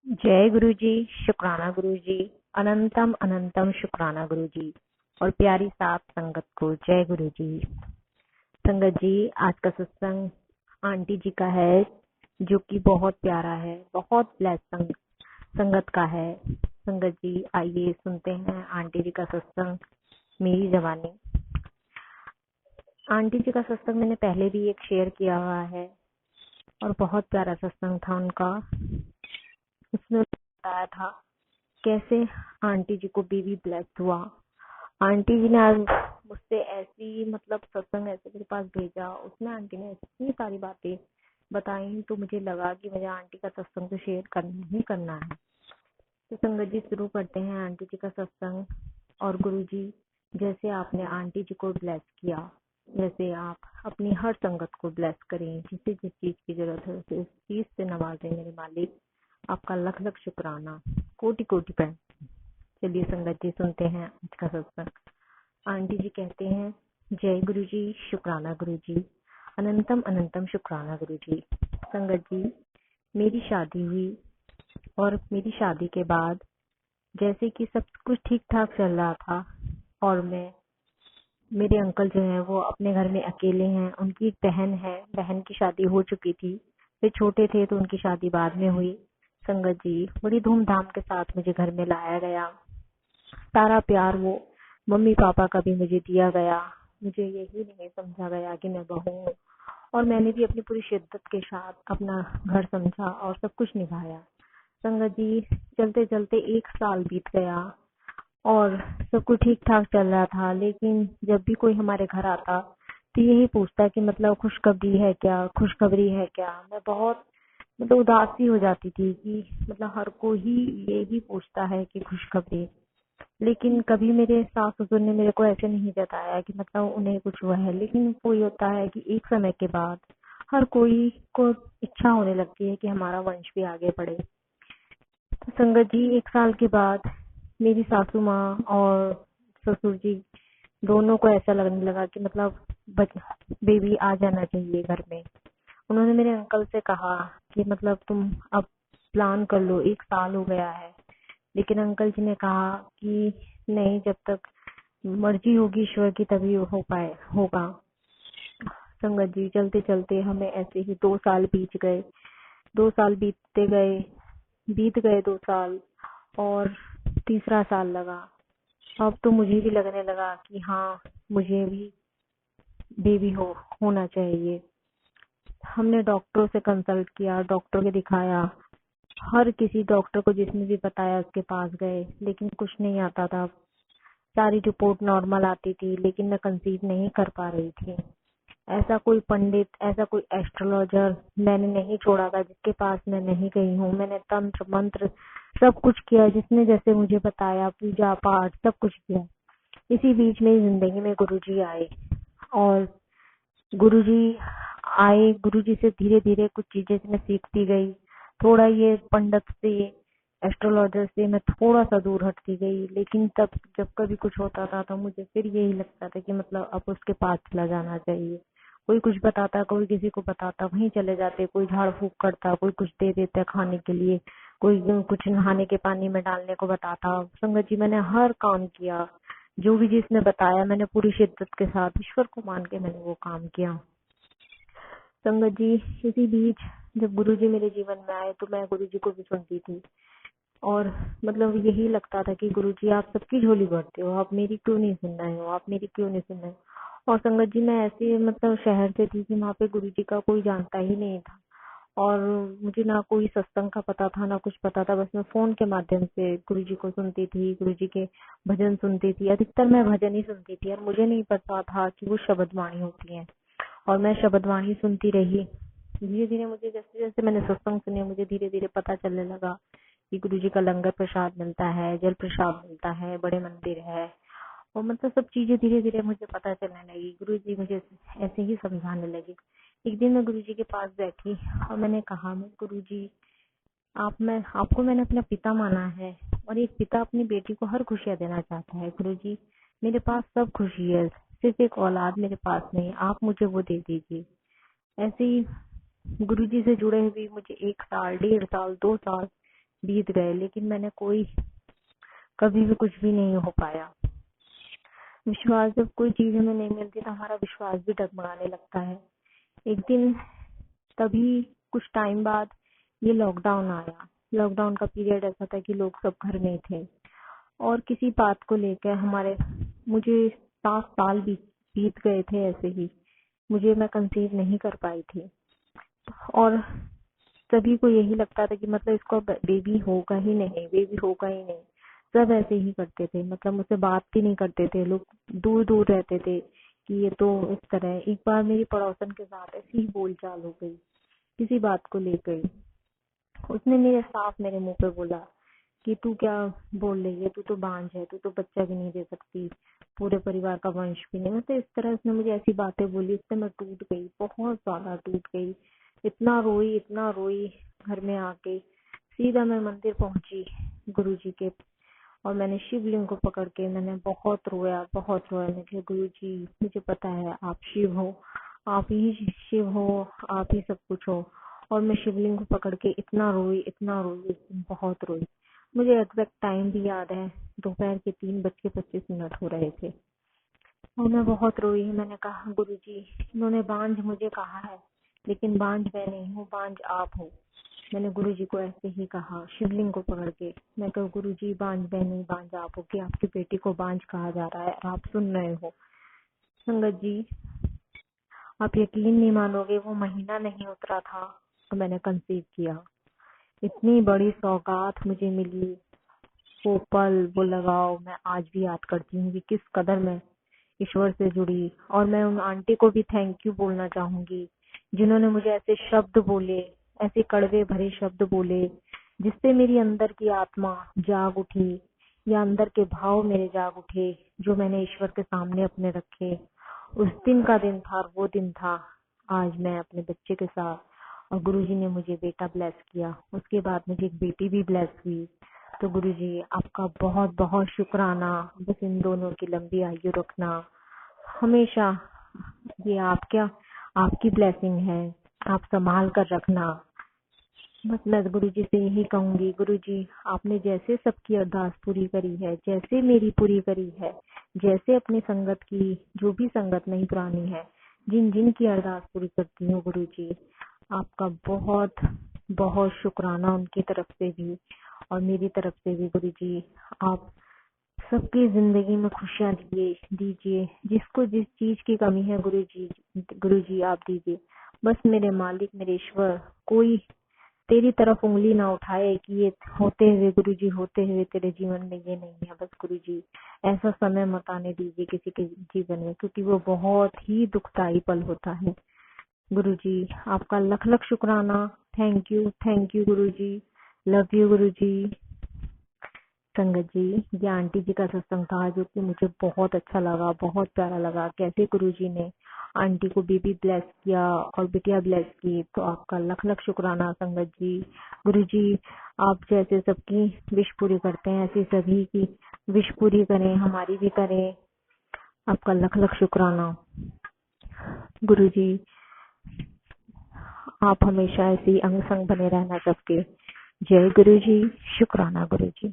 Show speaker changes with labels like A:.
A: जय गुरु जी। शुक्राना गुरु जी। अनंतम अनंतम शुक्राना गुरु जी। और प्यारी साथ संगत को जय गुरु जी। संगत जी, आज का सत्संग आंटी जी का है, जो कि बहुत प्यारा है, बहुत ब्लेस संगत का है। संगत जी, आइए सुनते हैं आंटी जी का सत्संग, मेरी जवानी। आंटी जी का सत्संग मैंने पहले भी एक शेयर किया हुआ है और बहुत प्यारा सत्संग था उनका। उसमें बताया था कैसे आंटी जी को बेबी ब्लेस हुआ। आंटी जी ने आज मुझसे ऐसी सत्संग ऐसे मेरे पास भेजा, उसमें आंटी ने इतनी सारी बातें बताई, तो मुझे लगा कि मुझे आंटी का सत्संग तो शेयर करना ही करना है। तो संगत जी, शुरू करते हैं आंटी जी का सत्संग। और गुरु जी, जैसे आपने आंटी जी को ब्लेस किया, जैसे आप अपनी हर संगत को ब्लेस करें, जिसे जिस चीज की जरूरत है उसे उस चीज से नवाजें मेरे मालिक। आपका लख लख शुक्राना, कोटि कोटि प्रणाम। चलिए संगत जी, सुनते हैं आज का सत्संग। आंटी जी कहते हैं, जय गुरु जी, शुक्राना गुरु जी, अनंतम अनंतम शुक्राना गुरु जी। संगत जी, मेरी शादी हुई और मेरी शादी के बाद जैसे कि सब कुछ ठीक ठाक चल रहा था, और मेरे अंकल जो हैं वो अपने घर में अकेले हैं। उनकी एक बहन है, बहन की शादी हो चुकी थी, वे छोटे थे तो उनकी शादी बाद में हुई। संगत जी, बड़ी धूमधाम के साथ मुझे घर में लाया गया। सारा प्यार वो मम्मी पापा का भी मुझे दिया गया। मुझे यही नहीं समझा गया कि मैं बहू हूँ, और मैंने भी अपनी पूरी शिद्दत के साथ अपना घर समझा और सब कुछ निभाया। संगत जी, चलते चलते 1 साल बीत गया और सब कुछ ठीक ठाक चल रहा था। लेकिन जब भी कोई हमारे घर आता तो यही पूछता कि खुशखबरी है क्या, खुशखबरी है क्या। मैं बहुत उदासी हो जाती थी कि हर कोई ही यही पूछता है कि खुशखबरी। लेकिन कभी मेरे सास ससुर ने मेरे को ऐसे नहीं जताया कि उन्हें कुछ हुआ है। लेकिन वो ये होता है कि एक समय के बाद हर कोई को इच्छा होने लगती है कि हमारा वंश भी आगे बढ़े। तो संगत जी, 1 साल के बाद मेरी सासू माँ और ससुर जी दोनों को ऐसा लगने लगा कि बेबी आ जाना चाहिए घर में। उन्होंने मेरे अंकल से कहा कि तुम अब प्लान कर लो, 1 साल हो गया है। लेकिन अंकल जी ने कहा कि नहीं, जब तक मर्जी होगी ईश्वर की तभी होगा। संगत जी, चलते चलते हमें ऐसे ही 2 साल बीत गए। 2 साल बीत गए 2 साल, और तीसरा साल लगा। अब तो मुझे भी लगने लगा कि हाँ, मुझे भी बेबी होना चाहिए। हमने डॉक्टरों से कंसल्ट किया, डॉक्टर को दिखाया, हर किसी डॉक्टर को जिसने भी बताया उसके पास गए, लेकिन कुछ नहीं आता था। सारी रिपोर्ट नॉर्मल आती थी, लेकिन मैं कंसीव नहीं कर पा रही थी। ऐसा कोई पंडित, ऐसा कोई एस्ट्रोलॉजर मैंने नहीं छोड़ा था जिसके पास मैं नहीं गई हूँ। मैंने तंत्र मंत्र सब कुछ किया, जिसने जैसे मुझे बताया, पूजा पाठ सब कुछ किया। इसी बीच में जिंदगी में गुरुजी आए, और गुरुजी गुरुजी से धीरे धीरे कुछ चीजें मैं सीखती गई। थोड़ा ये पंडित से, एस्ट्रोलॉजर से मैं थोड़ा सा दूर हटती गई। लेकिन तब जब कभी कुछ होता था तो मुझे फिर यही लगता था कि अब उसके पास चला जाना चाहिए। कोई कुछ बताता, कोई किसी को बताता, वहीं चले जाते। कोई झाड़ फूक करता, कोई कुछ दे देता खाने के लिए, कोई कुछ नहाने के पानी में डालने को बताता। संगत जी, मैंने हर काम किया, जो भी जिसने बताया मैंने पूरी शिद्दत के साथ ईश्वर को मान के मैंने वो काम किया। संगत जी, इसी बीच जब गुरुजी मेरे जीवन में आए तो मैं गुरुजी को भी सुनती थी, और यही लगता था कि गुरुजी आप सबकी झोली भरते हो, आप मेरी क्यों नहीं सुन रहे हो, आप मेरी क्यों नहीं सुन रहे हो। और संगत जी, मैं ऐसे शहर से थी कि वहाँ पे गुरुजी का कोई जानता ही नहीं था, और मुझे ना कोई सत्संग का पता था, ना कुछ पता था। बस मैं फोन के माध्यम से गुरुजी को सुनती थी, गुरुजी के भजन सुनती थी। अधिकतर मैं भजन ही सुनती थी, और मुझे नहीं पता था कि वो शब्दवाणी होती है। और मैं शब्दवाणी सुनती रही। धीरे धीरे मुझे, जैसे जैसे मैंने सत्संग सुने, मुझे धीरे धीरे पता चलने लगा कि गुरुजी का लंगर प्रसाद मिलता है, जल प्रसाद मिलता है, बड़े मंदिर है, और सब चीजें धीरे धीरे मुझे पता चलने लगी। गुरुजी मुझे ऐसे ही समझाने लगे। एक दिन मैं गुरुजी के पास बैठी और मैंने कहा, मैं गुरुजी, आपको मैंने अपना पिता माना है, और एक पिता अपनी बेटी को हर खुशियां देना चाहता है। गुरुजी, मेरे पास सब खुशी है, सिर्फ एक औलाद मेरे पास नहीं, आप मुझे वो दे दीजिए। ऐसे ही गुरुजी से जुड़े हुए मुझे 1 साल, 1.5 साल, 2 साल बीत गए, लेकिन मैंने कभी भी कुछ भी नहीं हो पाया। विश्वास, जब कोई चीज हमें नहीं मिलती तो हमारा विश्वास भी डगमगाने लगता है। एक दिन तभी कुछ टाइम बाद ये लॉकडाउन आया। लॉकडाउन का पीरियड ऐसा था कि लोग सब घर में थे और किसी बात को लेकर मुझे 7 साल बीत गए थे ऐसे ही। मैं कंसीव नहीं कर पाई थी और सभी को यही लगता था कि मतलब इसको बेबी होगा ही नहीं, बेबी होगा ही नहीं। सब ऐसे ही करते थे, मतलब मुझसे बात भी नहीं करते थे, लोग दूर दूर रहते थे कि ये तो इस तरह है। एक बार मेरी पड़ोसन के साथ ऐसी ही बोलचाल हो गई किसी बात को लेकर। उसने मेरे मुंह पे बोला कि तू क्या बोल रही है, तू तो बांझ है, तू तो बच्चा भी नहीं दे सकती, पूरे परिवार का वंश भी नहीं। मतलब इस तरह उसने मुझे ऐसी बातें बोली, उससे मैं टूट गई, बहुत ज्यादा टूट गई। इतना रोई घर में आके। सीधा मैं मंदिर पहुंची गुरुजी के, और मैंने शिवलिंग को पकड़ के मैंने बहुत रोया, बहुत रोया। मैं कहा गुरुजी, मुझे पता है आप शिव हो, आप ही शिव हो, आप ही सब कुछ हो। और मैं शिवलिंग को पकड़ के इतना रोई, बहुत रोई। मुझे एग्जैक्ट टाइम भी याद है, दोपहर के 3:25 हो रहे थे और मैं बहुत रोई। मैंने कहा गुरुजी, इन्होंने बांझ मुझे कहा है, लेकिन बांझ मैं नहीं हूँ, बांझ आप हो। मैंने गुरुजी को ऐसे ही कहा, शिवलिंग को पकड़ के। मैं कहा गुरुजी, बांझ मैं नहीं, बांझ आप हो, कि आपकी बेटी को बांझ कहा जा रहा है और आप सुन रहे हो। संगत जी, आप यकीन नहीं मानोगे, वो महीना नहीं उतरा था तो मैंने कंसीव किया। इतनी बड़ी सौगात मुझे मिली। वो पल, वो लगाव मैं आज भी याद करती हूँ कि किस कदर मैं ईश्वर से जुड़ी। और मैं उन आंटी को भी थैंक यू बोलना चाहूंगी जिन्होंने मुझे ऐसे शब्द बोले, ऐसे कड़वे भरे शब्द बोले, जिससे मेरी अंदर की आत्मा जाग उठी, या अंदर के भाव मेरे जाग उठे, जो मैंने ईश्वर के सामने अपने रखे। उस दिन का दिन था और वो दिन था आज मैं अपने बच्चे के साथ, और गुरुजी ने मुझे बेटा ब्लेस किया। उसके बाद मुझे एक बेटी भी ब्लेस हुई। तो गुरुजी, आपका बहुत बहुत शुक्राना। बस इन दोनों की लंबी आयु रखना हमेशा। ये आपकी ब्लेसिंग है, आप संभाल कर रखना। बस मैं गुरुजी से यही कहूंगी, गुरुजी आपने जैसे सबकी अरदास पूरी करी है, जैसे मेरी पूरी करी है, जैसे अपनी संगत की, जो भी संगत नहीं पुरानी है, जिन जिन की अरदास पूरी करती हूँ गुरुजी, आपका बहुत बहुत शुक्राना उनकी तरफ से भी और मेरी तरफ से भी। गुरुजी, आप सबकी जिंदगी में खुशियां दीजिए। जिसको जिस चीज की कमी है गुरुजी आप दीजिए। बस मेरे मालिक, मेरे ईश्वर, कोई तेरी तरफ उंगली ना उठाए कि ये होते हुए गुरुजी, होते हुए तेरे जीवन में ये नहीं है। बस गुरुजी, ऐसा समय मत आने दीजिए किसी के जीवन में, क्योंकि वो बहुत ही दुखदाई पल होता है। गुरुजी, आपका लख लख शुक्राना। Thank you Guruji. Love you Guruji. संगत जी, ये आंटी जी का सत्संग था जो कि मुझे बहुत अच्छा लगा, बहुत प्यारा लगा। कैसे गुरुजी ने आंटी को बेबी ब्लेस किया और बिटिया ब्लेस की। तो आपका लख लख शुक्राना संगत जी। गुरुजी, आप जैसे सबकी विश पूरी करते हैं, ऐसी सभी की विश पूरी करें, हमारी भी करें। आपका लख लख शुक्राना। गुरुजी, आप हमेशा ऐसे ही अंग संग बने रहना सबके। जय गुरुजी। शुक्राना गुरुजी।